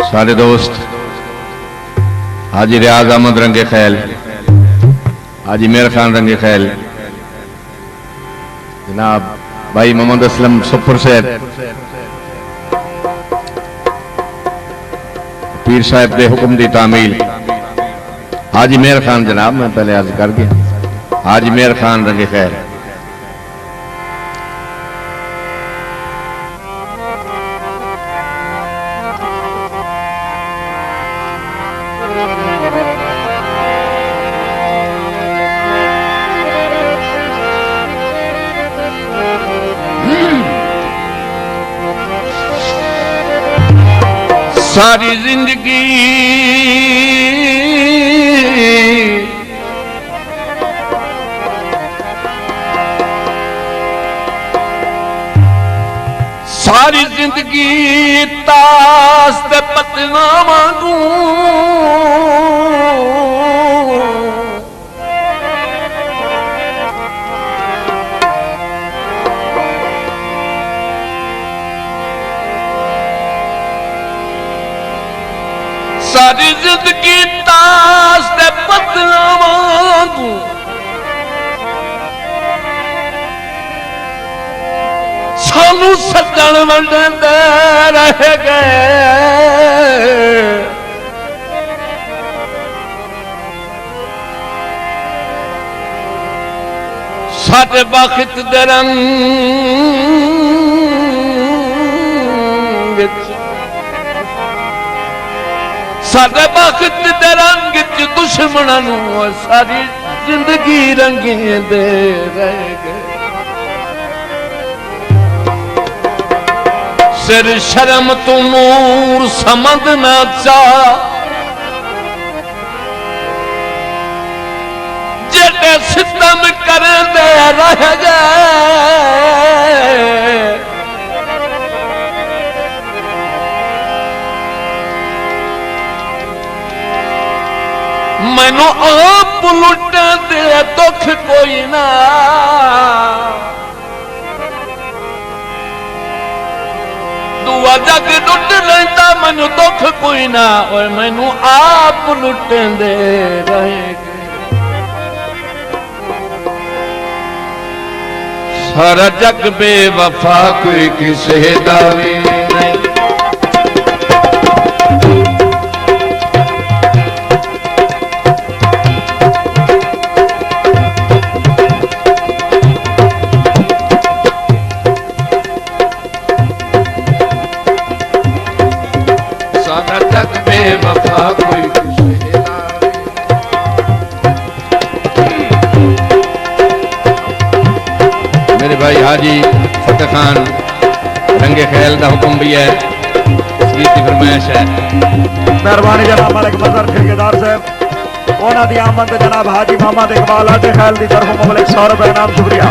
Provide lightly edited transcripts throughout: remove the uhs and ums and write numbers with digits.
सारे दोस्त हाजी रियाज अहमद रंगे खैल, हाजी मेर खान रंगे खैल, जनाब भाई मोहम्मद असलम सुपर से, पीर साहब के हुक्म की तामील हाजी मेर खान जनाब, मैं पहले अर्ज कर गया, हाजी मेर खान रंगे खैर। सारी जिंदगी सारी जिंदगी ताश दे पत्तना वांगू सारी जिंदगी ताश दे पत्तना वांगू सानू सज्जन वंडदे रह गए, साडे बखत दे रंग साडे बखत दे रंग च दुश्मनां नूं सारी जिंदगी रंगे दे रह गए। सिर शर्म तू नूर समझ ना चा, जेड़े सितम कर दे रह गए। मैनू आप लुट दे दुख कोई ना, दुआ जग लुट लेंदा मैनू दुख कोई ना, और मैनू आप लुटेंदे रहेंगे। सारा जग बेवफा कोई किसे दा भी नहीं, बेवफा कोई किसे दा मेरे भाई हाजी फतेह खान रंगे ख्याल का हुक्म भी है, गीत की फरमाइश है। मेहरबानी जनाब मालिक मजहर ठेकेदार साहब, उन्होंने दी आमद जनाब हाजी मोहम्मद इकबाल हाजी ख्याल की तरफ मुबलिक 100 रुपए इनाम, शुक्रिया।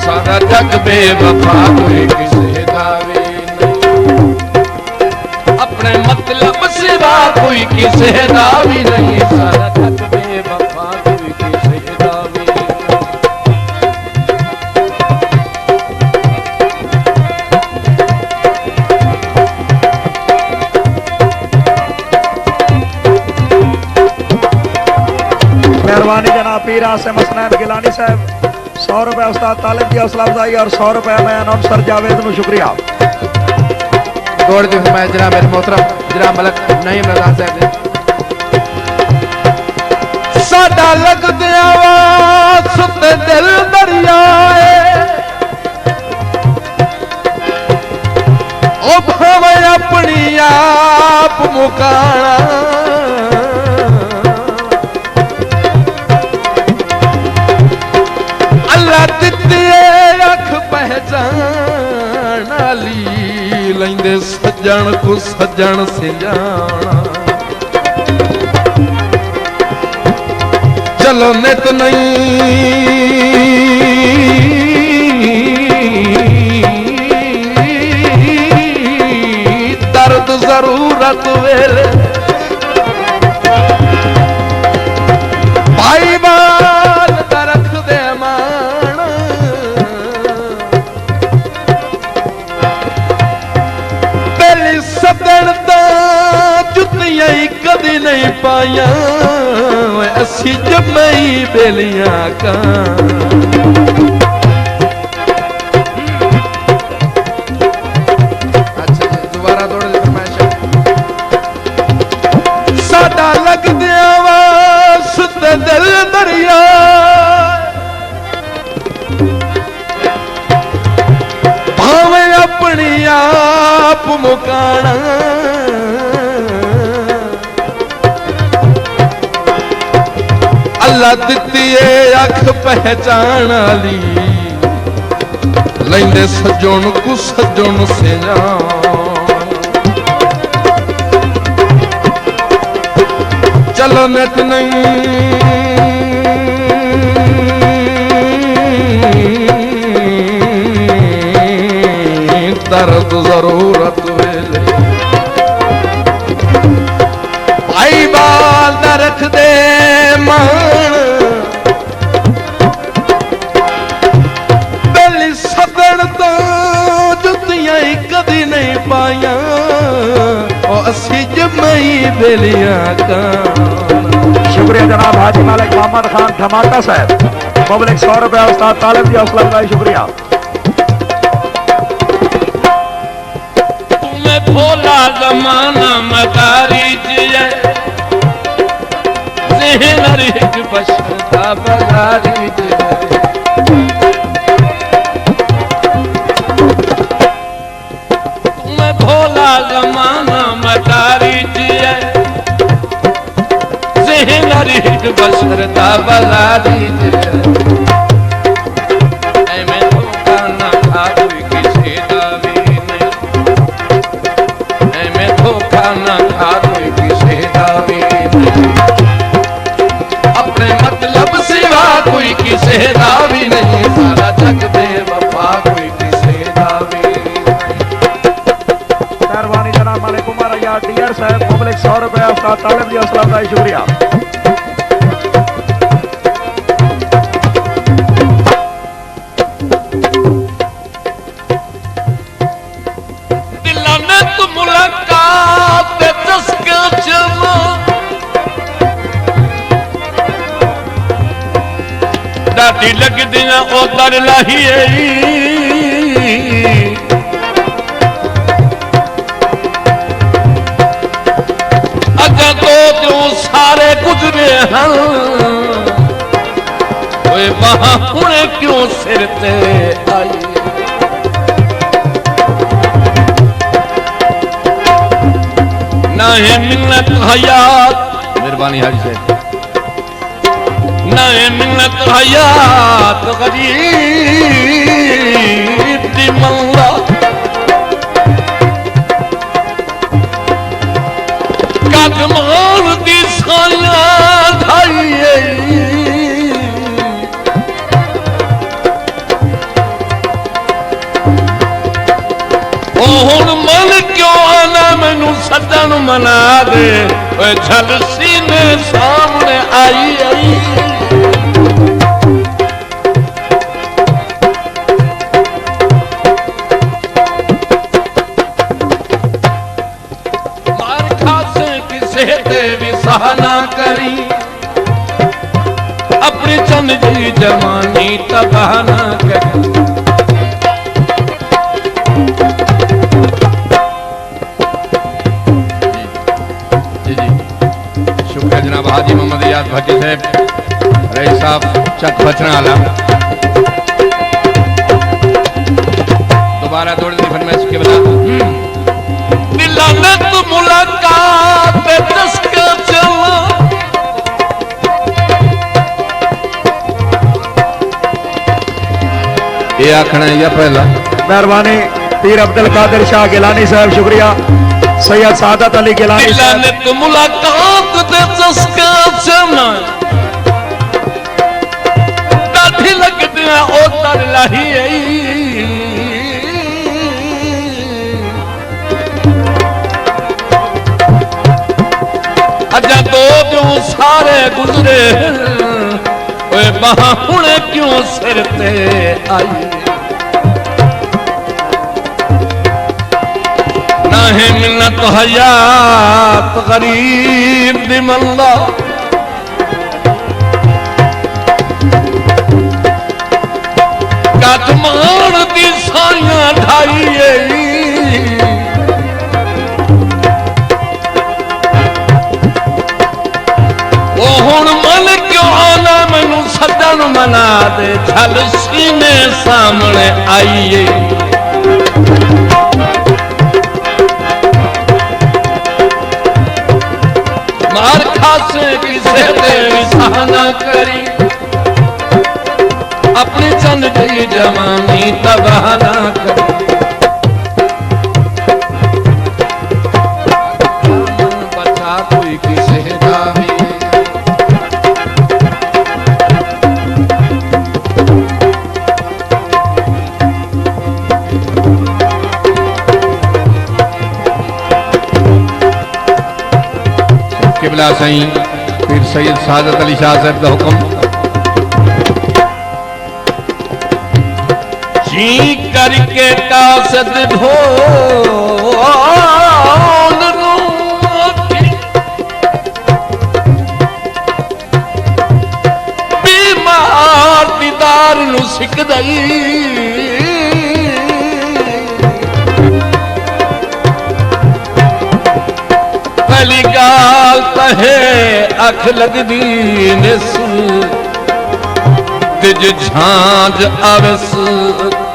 सारा जग बेवफा कोई किसे दा अपने मतलब सिवा कोई किसे दा भी नहीं, सारा जग बेवफा कोई किसे दा भी मेहरबानी जनाब पीर आसिम हसनैन गिलानी साहब, 100 रुपए उस्ताद तालिब की हौसला अफजाई और 100 रुपए मैं अनाउंसर जावेद को शुक्रिया। दौड़ दी फरमाइश जनाब मेरे मोहतरम जनाब मलक नईम रज़ा साहब ने। साडा लगदे आवाज़ सुते दिल दरियाए, ओ भावे अपनी आप मुकाना, अल्लाह दित्ती अख पहचान वाली, लेंदे सज्जन को सज्जन सिंजाना। चलो नित नहीं दर्द जरूरत वेले, भाई बाल दरख दे मान, जुतियां कदी नहीं पाया असी जमई बेलियां का साडा लग दिया वासत दिल दरिया भावे अपनी आप मुकाना अल्लाह दिती है अख पहचान वाली लेंदे सजोन को सजोन से चलो नित नहीं दर्द जरूरत वेले भाई बाल न रख दे मान बेली सदन तो जुतियां कदी नहीं पाया असी जमई बेलियां का। शुक्रिया जनाब हाजी मालिक मोहम्मद खान धमाका साहब पब्लिक 100 रुपया उस्ताद तालिब जी हौसला अफजाई शुक्रिया। तुम्हें भोला जमाना मदारी जहन रिक बशता बदारी तुम्हें भोला जमाना मदारी जहन रिक बशता बदारी अपने मतलब सिवा कोई किसे दा भी नहीं सारा जग दे वफा कोई किसे दा भी मेहरबानी जनाब मालिक उमर अय्यार डियर साहब पब्लिक 100 रुपया उस्ताद तालिब जी हौसला अफजाई शुक्रिया। डाटी लग दिया उधर लाहिए अगर तो क्यों सारे गुजरे हैं वहां हुए क्यों सिर ते आई ना है मिन्नत हयात मेहरबानी हाजी साहब ना है मिन्नत हयात गरीब दी मल्ला कदमान दी साया धाइए हुण मन क्यों आना मैनू सदन मना दे झलसी ने सामने आई आई मार खासे किसे ते भी सहना करी अपनी चंद जी जवानी तबाह ना करी जनाब हाजी मोहम्मद याद भट्टी साहब रईस साहब चक बचना आला दोबारा दौड़ दी फरमाइश के बता दिलानत मुलाकात दसका चला ये आखना है या पहला मेहरबानी पीर अब्दुल कादिर शाह गिलानी साहब शुक्रिया। सैयद सादत अली गिलानी दिलानत मुलाकात दसका चला डाठी लग दिया उधर लाहिए अजा तो क्यों सारे गुजरे वहां हुणे क्यों सिर ते आई ना है मिन्नत हयात गरीब दी मंदा काठमांड दी साइयां ढाई वो हुण मन क्यों आना मैनू सदन मना दे छल सीने सामने आईए मार खासे किसे दे विसाना करी अपनी चंद की जवानी तबाह ना करी बचा कोई किसे का भी किबला सईं पीर सैयद सादत अली शाह साहब का हुक्म जी करके कासद ढोल बीमार दीदार नू सिक दई पहली गाल तहे अख लगदी निस तिज झांझ आवस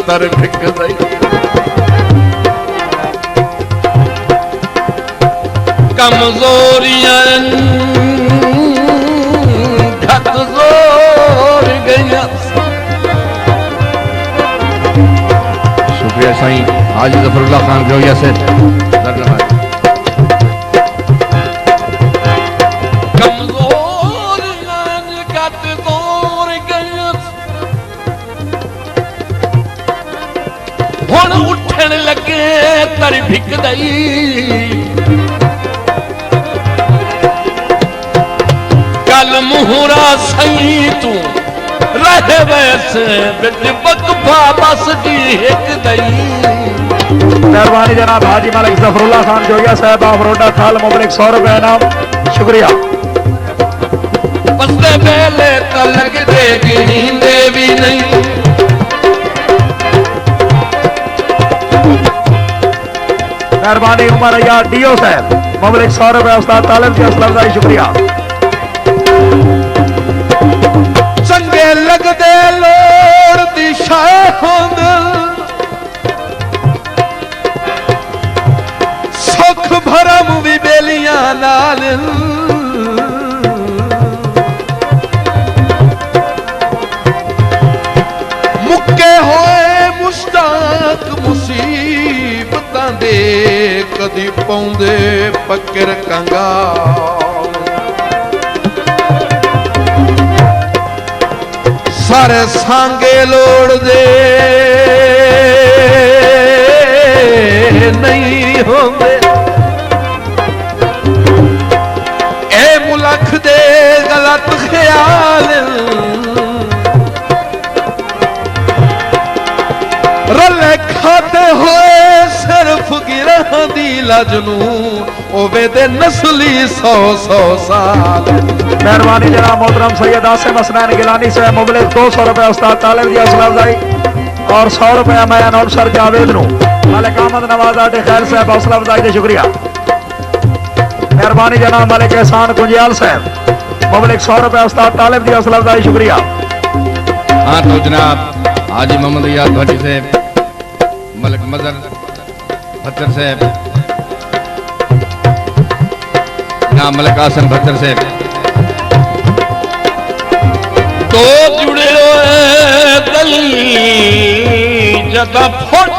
तर भिक दई कमजोरियां घट जोर गया शुक्रिया साईं हाजी जफरुल्लाह खान जोया से धन्यवाद उठन लगे तर भिक दई कल मुहरा सही तू रह वैसे बिच बकफा बस दी हिक दई मेहरबानी जनाब हाजी मलिक जफरुल्लाह खान जोया साहब आफरोडा थाल मुबलिक 100 रुपए इनाम शुक्रिया बसते पहले तो लग देगी नींदे भी नहीं मेहरबानी उमर यार डीओ साहब मुबलिक 100 रुपए उस्ताद तालिब की हौसला अफजाई शुक्रिया चंगे लगदे लोड़ दी शाह सुख भरम भी बेलियां नाल मुक्के होए मुश्ताक मुसीबतां दे कदी पौंदे पक्कर कंगाल सारे सांगे लोड़ दे नहीं होंदे ए मुलख दे गलत ख्याल रले खाते होए सिर्फ गिरह दी लजनू ओवे दे नस्ली 100 साल मेहरबानी जनाब मोहतरम सैयद आसिम हसनैन गिलानी से मुबलिक 200 रुपए उस्ताद तालिब की हौसला अफजाई और 100 रुपया मैं नौशर जावेद नू मलिक अहमद नवाज आटे खैर साहब हौसला अफजाई दे शुक्रिया मेहरबानी जनाब मलिक एहसान कुंजियाल साहब मुबलिक 100 रुपए उस्ताद तालिब की हौसला अफजाई शुक्रिया। हाँ तो जनाब हाजी मोहम्मद याद भट्टी साहब मलिक मजर भत्तर साहब जनाब मलिक आसन भत्तर साहब तो जुड़े हुए गली जदा फुट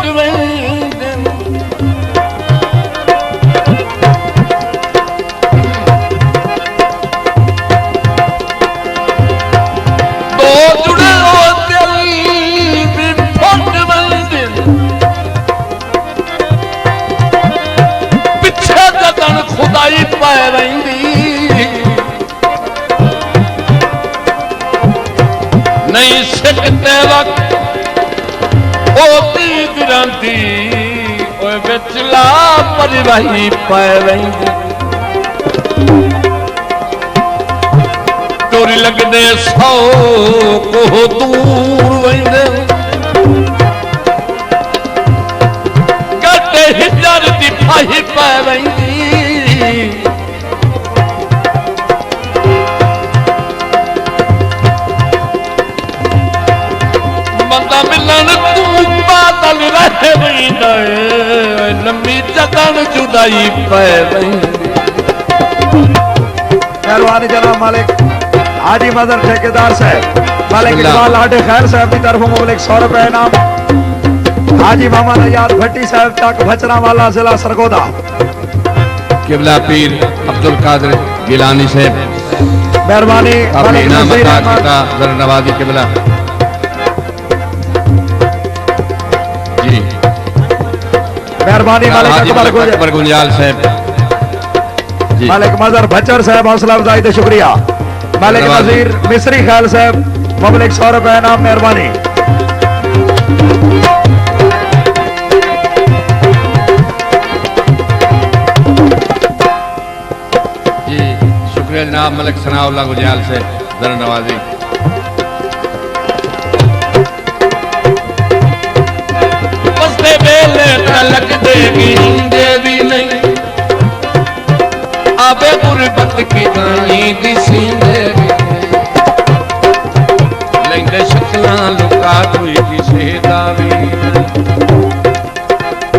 तो जुड़े हुए गली भी फुट पिछे जदन खुदाई पै रही नहीं सिकते वक्त होती गिरंती विचला परिवाही पै वेंदे टोरी लगदे 100 को दूर वेंदे गटे हिजर दी फाही पै वेंदी बंदा मिलन तू बादल रहे वेंदे लंबी जगन जुदाई पै वेंदी मेहरबानी जनाब मालिक हाजी मदर ठेकेदार साहब मालिक इकबाल लाडे खैर साहब की तरफ मुबलिक 100 रुपए इनाम हाजी मोहम्मद अयाद भट्टी साहब तक भचरा वाला जिला सरगोदा किबला पीर अब्दुल कादिर गिलानी साहब मेहरबानी अपने इनाम अता करता जरा नवाजी किबला जी मेहरबानी मालिक अकबर गुंजाल साहब मालिक मजर भच्चर साहब हौसला अफजाई दे शुक्रिया मालिक नजीर मिस्री ख्याल साहब मुबलिक 100 रुपए इनाम मेहरबानी जी शुक्रिया जनाब मलिक सनाउल्लाह गुंजाल से जरा नवाजी बसते बेले तलक देगी देवी नहीं आबे गुरबत की दानी दिसींदे लेंदे शक्लां लुका कोई किसे दावी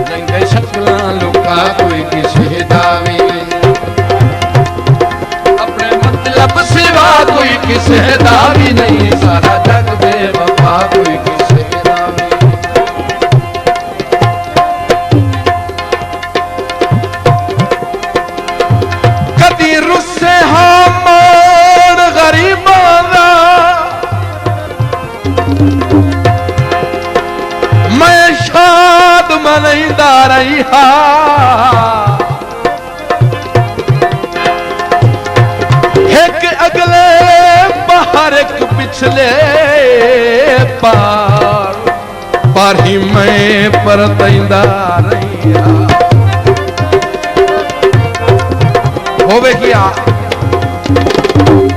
लेंदे शक्लां लुका कोई किसे दावी अपने मतलब सिवा कोई किसे दावी नहीं सारा जग बेवफा कोई किसे दावी रुस्से हामोड़ गरीबाना मैं शाद मनईदा रही हा एक अगले बाहर एक पिछले पार ही मैं परतईदा रही हा होवे किया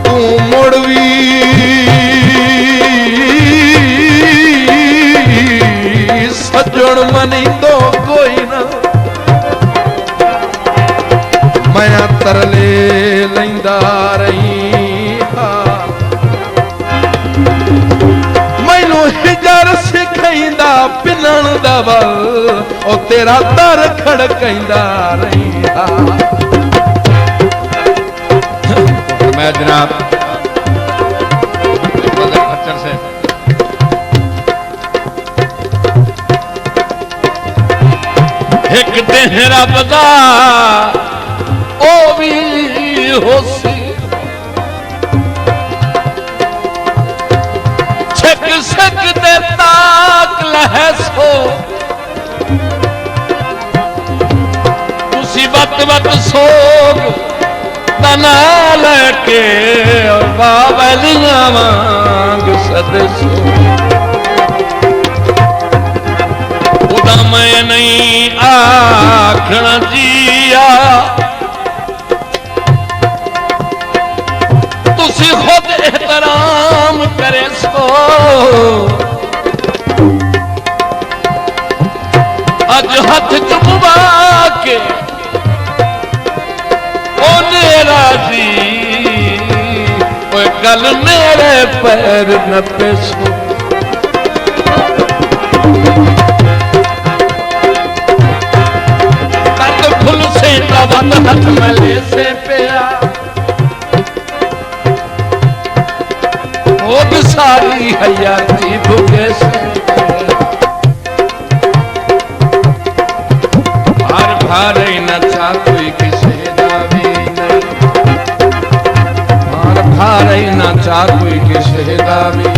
तू मुड़वी सजन मनी तो कोई ना मैं तरले लैंदा रही मैनू हिजर सिखाईंदा पिनण दा बल ओ तेरा दर खड़काईंदा रही मैं जनाब भच्चर से एक देहरा बदा ओ भी होसी छक छक दे ताक लह सो तुसी बत बत सोग तना लके बाबलियां वांग सदसो उदा मैं नहीं आखना जिया तुसी खुद एहतराम करे सो अज हथ चुमवा के राजी कल मेरे पैर न पेसो कल फुल से तबत हाथ मले से पिया वो सारी हयाती भूखे से हर भारे न चा कोई किसे दावी हारे ना चा कोई किसे दावी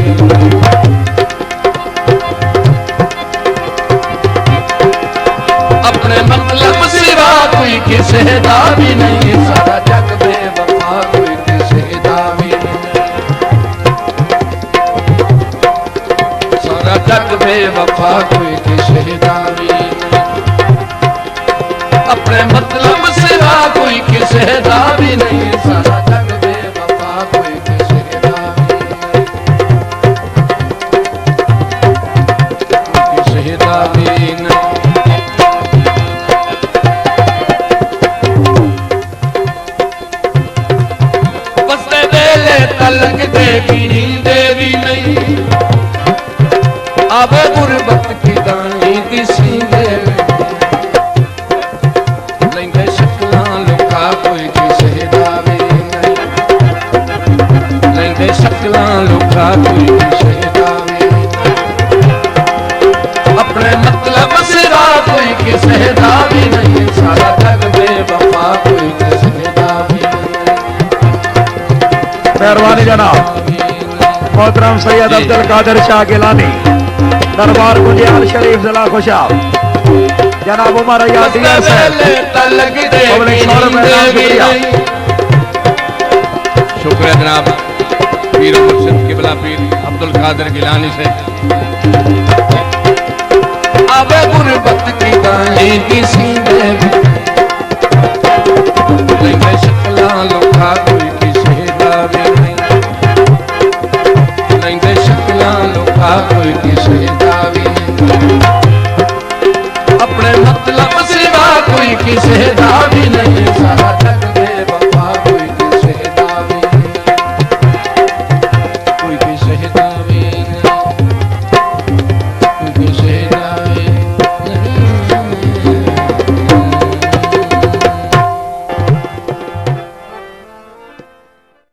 अपने मतलब सिवा कोई किसे दावी नहीं सारा जग बेवफा कोई किसे दावी सारा जग बेवफा कोई किसे दावी अपने मतलब सिवा कोई किसे दा भी नहीं सारा जग बेवफा कोई किसे दा भी नहीं किसे दा भी नहीं बसते वेले तलक देवी देवी नहीं आवे गुरबत की दानी किसी देवी लेंगे शक्लां लुका कोई किसे दा भी नहीं लेंगे शक्लां लुका कोई किसे दा भी नहीं अपने मतलब सिवा कोई किसे दा भी नहीं सारा जग बेवफा कोई किसे दा भी नहीं मेहरबानी जनाब मोहतरम सैयद अब्दुल कादिर शाह गिलानी दरबार गुंजियाल शरीफ जिला खुशाब जनाब उमर अय्याज शुक्रिया जनाब पीर मुर्शिद किबला पीर अब्दुल कादिर गिलानी से आवे गुरबत की दानी किसी देवी लेंगे शक्लां लुका कोई किसे दा भी नहीं लेंगे शक्लां लुका कोई किसे दा भी नहीं अपने मतलब सिवा कोई किसे दा भी नहीं सारा जग बेवफा